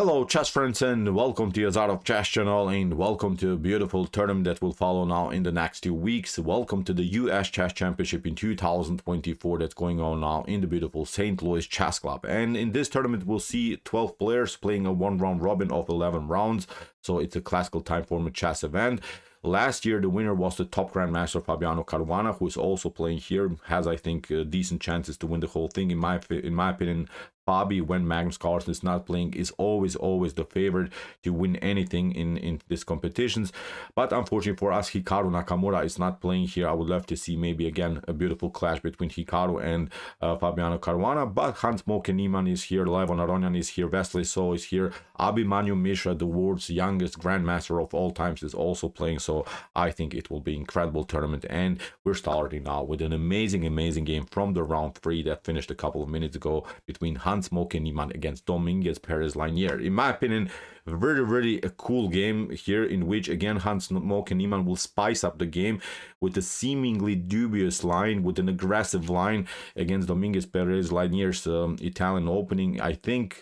Hello chess friends and welcome to Azar of Chess channel and welcome to a beautiful tournament that will follow now in the next 2 weeks. Welcome to the US Chess Championship in 2024 that's going on now in the beautiful St. Louis Chess Club. And in this tournament we'll see 12 players playing a one round robin of 11 rounds. So it's a classical time format chess event. Last year, the winner was the top grandmaster Fabiano Caruana, who is also playing here. Has, I think, decent chances to win the whole thing. In my opinion, Fabi, when Magnus Carlsen is not playing, is always the favorite to win anything in these competitions. But unfortunately for us, Hikaru Nakamura is not playing here. I would love to see maybe again a beautiful clash between Hikaru and Fabiano Caruana. But Hans Moke Niemann is here, Levon Aronian is here, Wesley So is here, Abhimanyu Mishra, the world's youngest grandmaster of all times, is also playing. So I think it will be an incredible tournament, and we're starting now with an amazing game from the round 3 that finished a couple of minutes ago between Hans Moke Niemann against Dominguez, Perez, Leinier. In my opinion, very a cool game here, in which again Hans Moke Niemann will spice up the game with a seemingly dubious line, with an aggressive line against Dominguez, Perez, Leinier's Italian opening. I think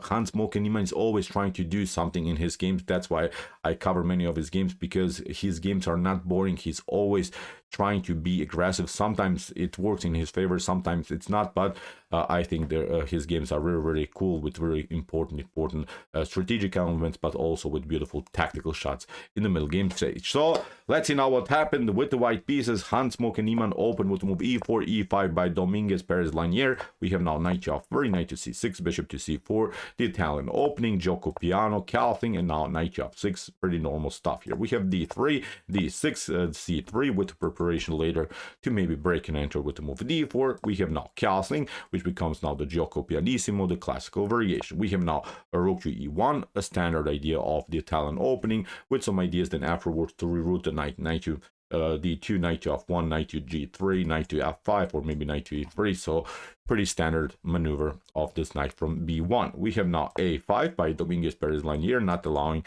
Hans Moke Niemann is always trying to do something in his games. That's why I cover many of his games, because his games are not boring. He's always trying to be aggressive. Sometimes it works in his favor, sometimes it's not, but I think his games are really cool, with very important strategic elements, but also with beautiful tactical shots in the middle game stage. So let's see now what happened with the white pieces. Hans Moke Niemann opened with move e4, e5 by Dominguez, Perez, Leinier. We have now knight to f3, knight to c6, bishop to c4, the Italian opening, Giuoco piano, calving, and now knight to f6. Pretty normal stuff here. We have d3, d6, c3 with preparation later to maybe break and enter with the move d4. We have now castling, which becomes now the Giuoco pianissimo, the classical variation. We have now a rook to e1, a standard idea of the Italian opening, with some ideas then afterwards to reroute the knight to d2, knight to f1, knight to g3, knight to f5, or maybe knight to e3. So pretty standard maneuver of this knight from b1. We have now a5 by Dominguez, Perez, Leinier, not allowing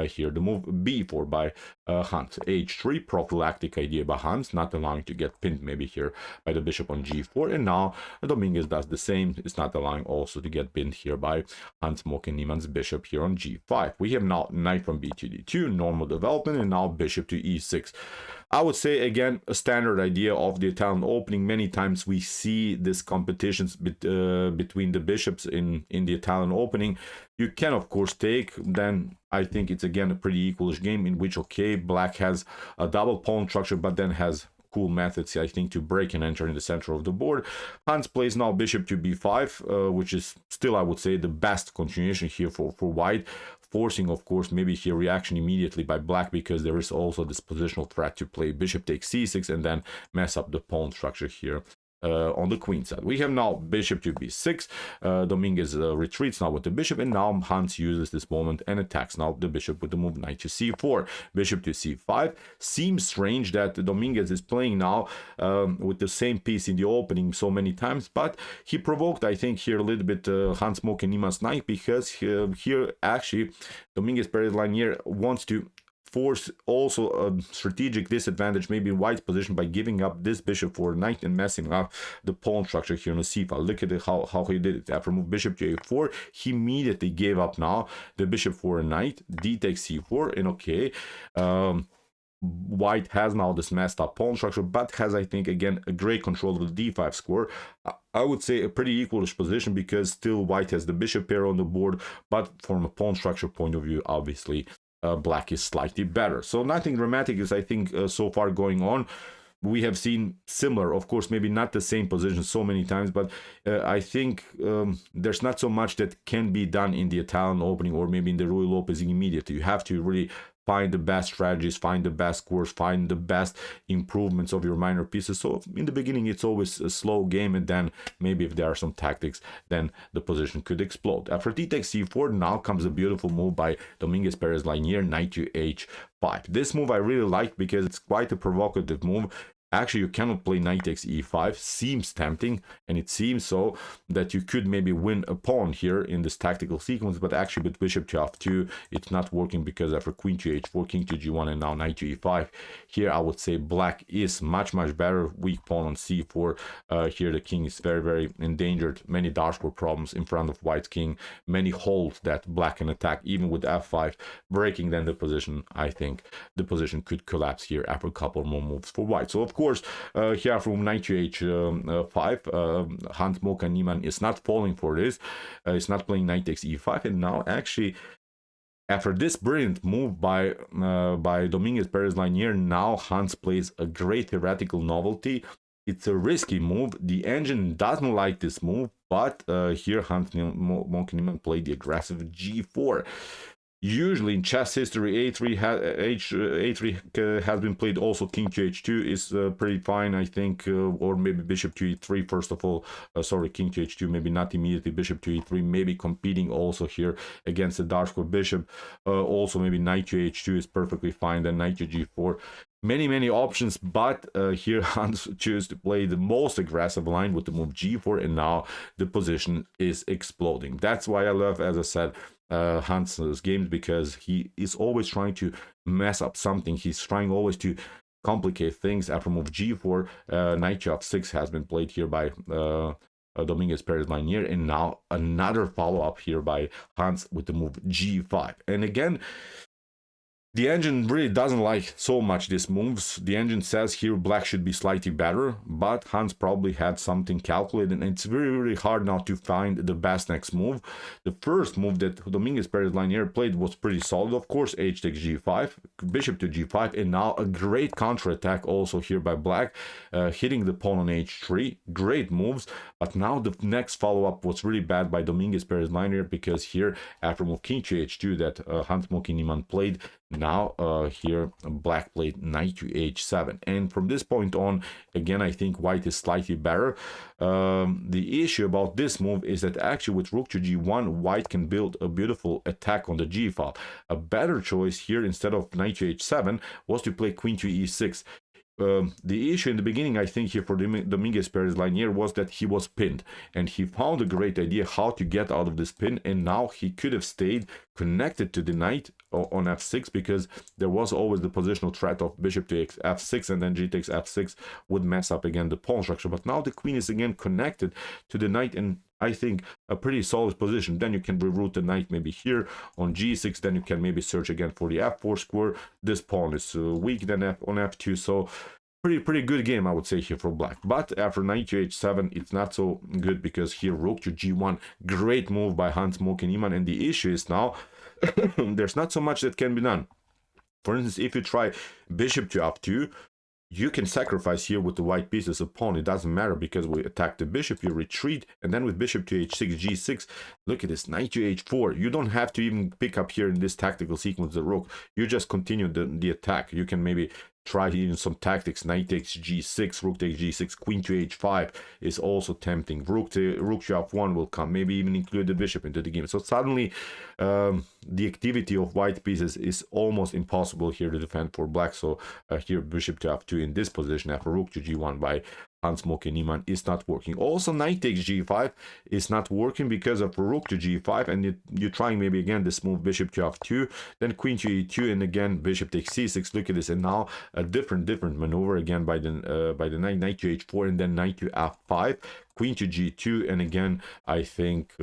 here the move b4 by Hans. h3, prophylactic idea by Hans, not allowing to get pinned maybe here by the bishop on g4. And now Dominguez does the same. It's not allowing also to get pinned here by Hans Moke Niemann's bishop here on g5. We have now knight from b to d2, normal development, and now bishop to e6. I would say again a standard idea of the Italian opening. Many times we see this competitions between the bishops in the Italian opening. You can of course take, then I think it's again a pretty equalish game, in which okay, black has a double pawn structure, but then has cool methods, I think, to break and enter in the center of the board. Hans plays now bishop to b5, which is still, I would say, the best continuation here for white, forcing, of course, maybe here reaction immediately by black, because there is also this positional threat to play bishop takes c6 and then mess up the pawn structure here on the queen side. We have now bishop to b6. Dominguez retreats now with the bishop, and now Hans uses this moment and attacks now the bishop with the move knight to c4, bishop to c5. Seems strange that Dominguez is playing now with the same piece in the opening so many times, but he provoked, I think, here a little bit Hans Moke Niemann's knight, because here actually Dominguez, Perez, Leinier wants to force also a strategic disadvantage maybe in white's position by giving up this bishop for a knight and messing up the pawn structure here on the c file. Look at how he did it. After move bishop to a4, he immediately gave up now the bishop for a knight, d takes c4, and okay, white has now this messed up pawn structure, but has, I think, again a great control of the d5 square. I would say a pretty equalish position, because still white has the bishop pair on the board, but from a pawn structure point of view, obviously black is slightly better. So nothing dramatic is, I think, so far going on. We have seen similar, of course, maybe not the same position so many times, but I think there's not so much that can be done in the Italian opening or maybe in the Ruy Lopez immediately. You have to really find the best strategies, find the best course, find the best improvements of your minor pieces. So in the beginning, it's always a slow game, and then maybe if there are some tactics, then the position could explode. After d takes c4, now comes a beautiful move by Dominguez, Perez, Leinier, knight to h5. This move I really like, because it's quite a provocative move. Actually, you cannot play knight takes e5. Seems tempting, and it seems so that you could maybe win a pawn here in this tactical sequence, but actually with bishop to f2, it's not working because after queen to h4, king to g1, and now knight to e5, here I would say black is much better. Weak pawn on c4. Here the king is very endangered. Many dark square problems in front of white king. Many holes that black can attack, even with f5, breaking then the position. I think the position could collapse here after a couple more moves for white. So of course, here from knight to h5, Hans, Moke, and Niemann is not falling for this. It's not playing knight takes e5, and now actually, after this brilliant move by Dominguez, Perez, Leinier, now Hans plays a great theoretical novelty. It's a risky move. The engine doesn't like this move, but here Hans, Moke, and Niemann played the aggressive g4. Usually in chess history, a3 has been played. Also king to h2 is pretty fine, I think, or maybe bishop to e3 first of all. Sorry, king to h2, maybe not immediately. Bishop to e3, maybe competing also here against the dark square bishop. Also maybe knight to h2 is perfectly fine. Then knight to g4. Many options, but here Hans chose to play the most aggressive line with the move g4, and now the position is exploding. That's why I love, as I said, Hans's games, because he is always trying to mess up something. He's trying always to complicate things. After move g4, knight to f6 has been played here by Dominguez, Perez, Leinier, and now another follow-up here by Hans with the move g5. And again, the engine really doesn't like so much these moves. The engine says here black should be slightly better, but Hans probably had something calculated, and it's very hard now to find the best next move. The first move that Dominguez, Perez, Leinier played was pretty solid, of course. H takes g5, bishop to g5, and now a great counterattack also here by black, hitting the pawn on h3. Great moves, but now the next follow-up was really bad by Dominguez, Perez, Leinier, because here after move king to h2 that Hans, Moke, and Niemann played, now here black played knight to h7, and from this point on, again, I think white is slightly better. The issue about this move is that actually with rook to g1, white can build a beautiful attack on the g file. A better choice here, instead of knight to h7, was to play queen to e6. The issue in the beginning, I think, here for Dominguez, Perez, Leinier was that he was pinned, and he found a great idea how to get out of this pin, and now he could have stayed connected to the knight on f6, because there was always the positional threat of bishop to f6, and then g takes f6 would mess up again the pawn structure. But now the queen is again connected to the knight, and I think a pretty solid position. Then you can reroute the knight maybe here on g6, then you can maybe search again for the f4 square. This pawn is weak then on f2, so pretty good game, I would say, here for black. But after knight to h7, it's not so good, because here rook to g1, great move by Hans, Moke, and Niemann, and the issue is now there's not so much that can be done. For instance, if you try bishop to f2, you can sacrifice here with the white pieces of pawn. It doesn't matter, because we attack the bishop, you retreat, and then with bishop to h6, g6, look at this, knight to h4. You don't have to even pick up here in this tactical sequence the rook. You just continue the attack. You can maybe try even some tactics. Knight takes g6, rook takes g6, queen to h5 is also tempting. Rook to f1 will come, maybe even include the bishop into the game. So suddenly the activity of white pieces is almost impossible here to defend for black. So here bishop to f2 in this position after rook to g1 by Hans, Moke, and Niemann is not working. Also knight takes g5 is not working because of rook to g5, and you're trying maybe again this move bishop to f2, then queen to e2, and again bishop takes c6. Look at this, and now a different maneuver again by the knight to h4, and then knight to f5, queen to g2, and again I think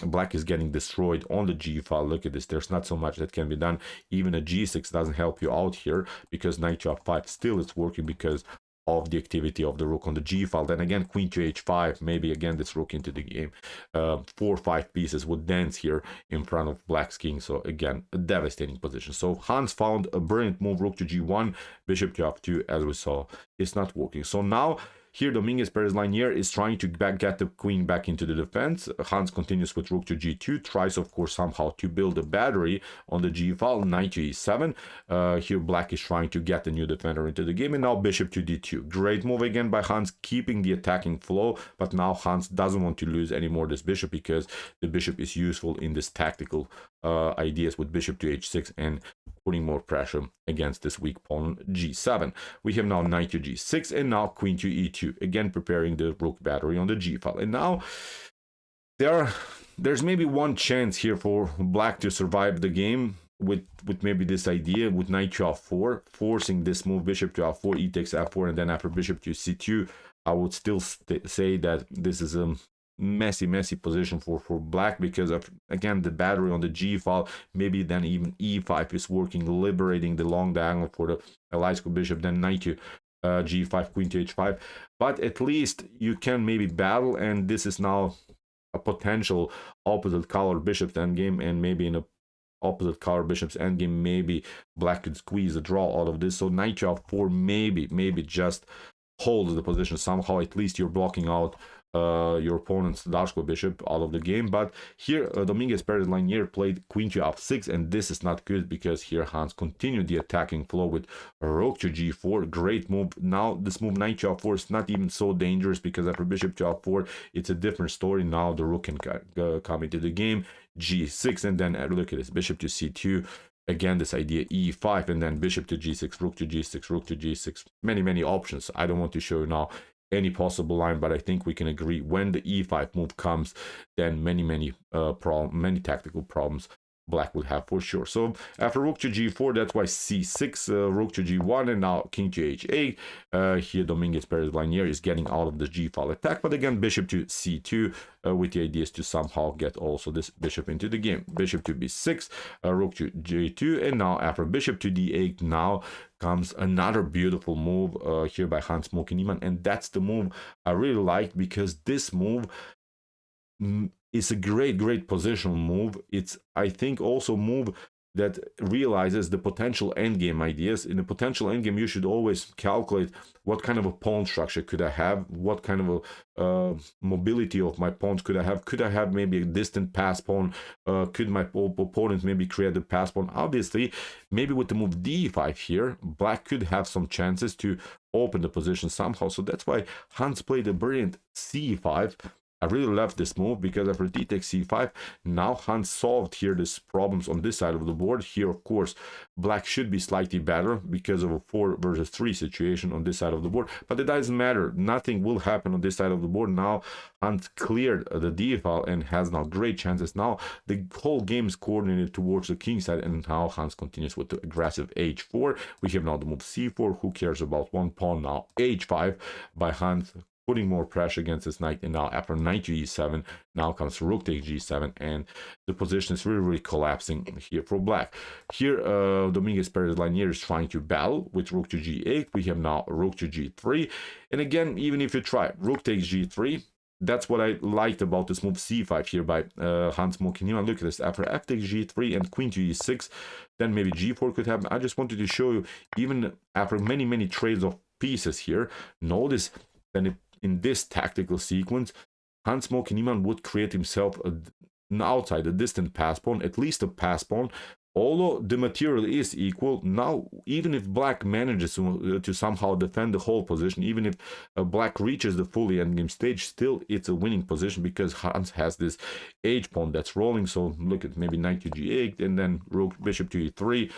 black is getting destroyed on the g file. Look at this, there's not so much that can be done. Even a g6 doesn't help you out here, because knight to f5 still is working because of the activity of the rook on the g file. Then again queen to h5, maybe again this rook into the game. 4 or 5 pieces would dance here in front of black's king, so again a devastating position. So Hans found a brilliant move, rook to g1, bishop to f2, as we saw. It's not working. So now here Dominguez, Perez, Leinier is trying to get the queen back into the defense. Hans continues with rook to g2, tries of course somehow to build a battery on the g file. Knight to e7. Here black is trying to get the new defender into the game, and now bishop to d2. Great move again by Hans, keeping the attacking flow, but now Hans doesn't want to lose anymore this bishop, because the bishop is useful in this tactical ideas with bishop to h6 and putting more pressure against this weak pawn g7. We have now knight to g6 and now queen to e2, again preparing the rook battery on the g file. And now there's maybe one chance here for black to survive the game with maybe this idea with knight to f4, forcing this move bishop to f4, e takes f4, and then after bishop to c2. I would still say that this is a messy position for black, because of, again, the battery on the g file. Maybe then even e5 is working, liberating the long diagonal for the Eliasco bishop, then knight to g5, queen to h5. But at least you can maybe battle, and this is now a potential opposite color bishop's endgame, and maybe in a opposite color bishop's endgame, maybe black could squeeze a draw out of this. So knight to f4, maybe just hold the position somehow. At least you're blocking out your opponent's Dashko bishop out of the game. But here Dominguez, Perez, Leinier played queen to f6, and this is not good, because here Hans continued the attacking flow with rook to g4. Great move. Now this move knight to f4 is not even so dangerous, because after bishop to f4 it's a different story. Now the rook can come into the game, g6, and then look at this, bishop to c2. Again, this idea e5, and then bishop to g6, rook to g6, rook to g6. Many options. I don't want to show you now any possible line, but I think we can agree when the e5 move comes, then many tactical problems black will have for sure. So after rook to g4, that's why c6, rook to g1, and now king to h8. Here Dominguez, Perez, Leinier is getting out of the g file attack, but again bishop to c2 with the idea is to somehow get also this bishop into the game. Bishop to b6, rook to g2, and now after bishop to d8, now comes another beautiful move here by Moke Niemann, and that's the move I really like, because this move is a great positional move. It's, I think, also move that realizes the potential endgame ideas. In a potential endgame, you should always calculate what kind of a pawn structure could I have, what kind of a mobility of my pawns could I have. Could I have maybe a distant pass pawn? Could my opponent maybe create a pass pawn? Obviously, maybe with the move d5 here, black could have some chances to open the position somehow. So that's why Hans played a brilliant c5. I really love this move, because after d takes c5, now Hans solved here these problems on this side of the board. Here, of course, black should be slightly better because of a 4 versus 3 situation on this side of the board, but it doesn't matter. Nothing will happen on this side of the board. Now Hans cleared the d file and has now great chances. Now the whole game is coordinated towards the king side, and now Hans continues with the aggressive h4. We have now the move c4. Who cares about one pawn? Now h5 by Hans, putting more pressure against his knight. And now after knight to e7, now comes rook takes g7, and the position is really collapsing here for black. Here Dominguez, Perez, Leinier is trying to battle with rook to g8. We have now rook to g3, and again, even if you try rook takes g3, that's what I liked about this move c5 here by Moke Niemann. Look at this, after f takes g3 and queen to e6, then maybe g4 could happen. I just wanted to show you, even after many trades of pieces here, notice that in this tactical sequence, Moke Niemann would create himself an outside, a distant pass pawn, at least a pass pawn. Although the material is equal, now even if black manages to somehow defend the whole position, even if black reaches the fully endgame stage, still it's a winning position, because Hans has this h pawn that's rolling. So look at maybe knight to g8, and then rook bishop to e3.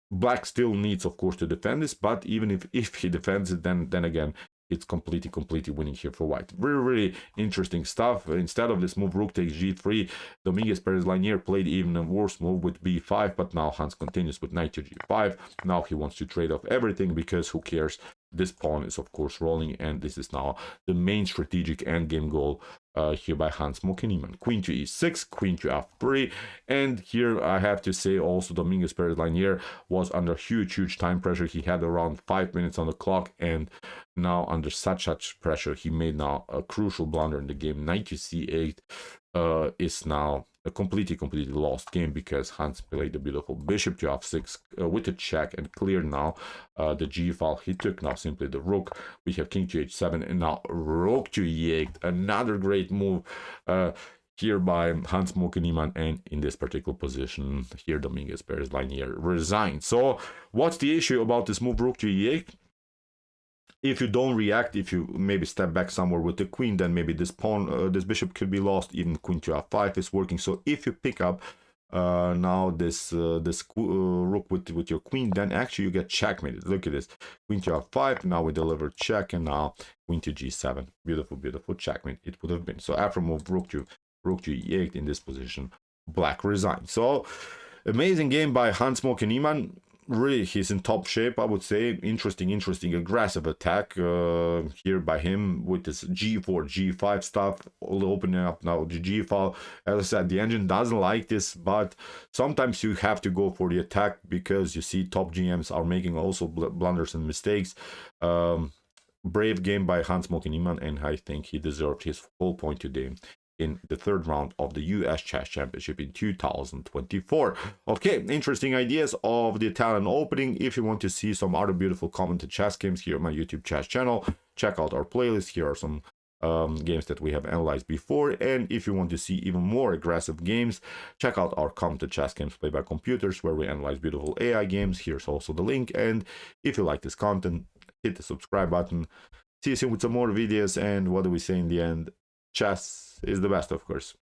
Black still needs, of course, to defend this, but even if he defends it, then again, it's completely winning here for white. Really interesting stuff. Instead of this move rook takes g3, Dominguez, Perez, Leinier played even a worse move with b5, but now Hans continues with knight to g5. Now he wants to trade off everything, because who cares? This pawn is, of course, rolling, and this is now the main strategic endgame goal here by Moke Niemann. Queen to e6, queen to f3, and here I have to say also Dominguez, Perez, Leinier was under huge time pressure. He had around 5 minutes on the clock, and now under such pressure, he made now a crucial blunder in the game. Knight to c8 is now a completely lost game, because Hans played the beautiful bishop to f6 with a check and cleared now the g file. He took now simply the rook. We have king to h7, and now rook to e8, another great move here by Moke Niemann. And in this particular position here, Dominguez, Perez, Leinier resigned. So what's the issue about this move rook to e8? If you don't react, if you maybe step back somewhere with the queen, then maybe this pawn, this bishop could be lost. Even queen to f5 is working. So if you pick up now this rook with your queen, then actually you get checkmated. Look at this, queen to f5. Now we deliver check, and now queen to g7. Beautiful, beautiful checkmate it would have been. So after move rook to e8 in this position, black resigns. So amazing game by Moke and Niemann. Really, he's in top shape, I would say. Interesting, aggressive attack here by him with this g4, g5 stuff, all opening up now the g file. As I said, the engine doesn't like this, but sometimes you have to go for the attack because you see top GMs are making also blunders and mistakes. Brave game by Moke and Niemann, and I think he deserved his full point today in the third round of the US Chess Championship in 2024. Okay, interesting ideas of the Italian opening. If you want to see some other beautiful commented chess games here on my YouTube chess channel, check out our playlist. Here are some games that we have analyzed before. And if you want to see even more aggressive games, check out our commented chess games played by computers, where we analyze beautiful AI games. Here's also the link. And if you like this content, hit the subscribe button. See you soon with some more videos. And what do we say in the end? Chess is the best, of course.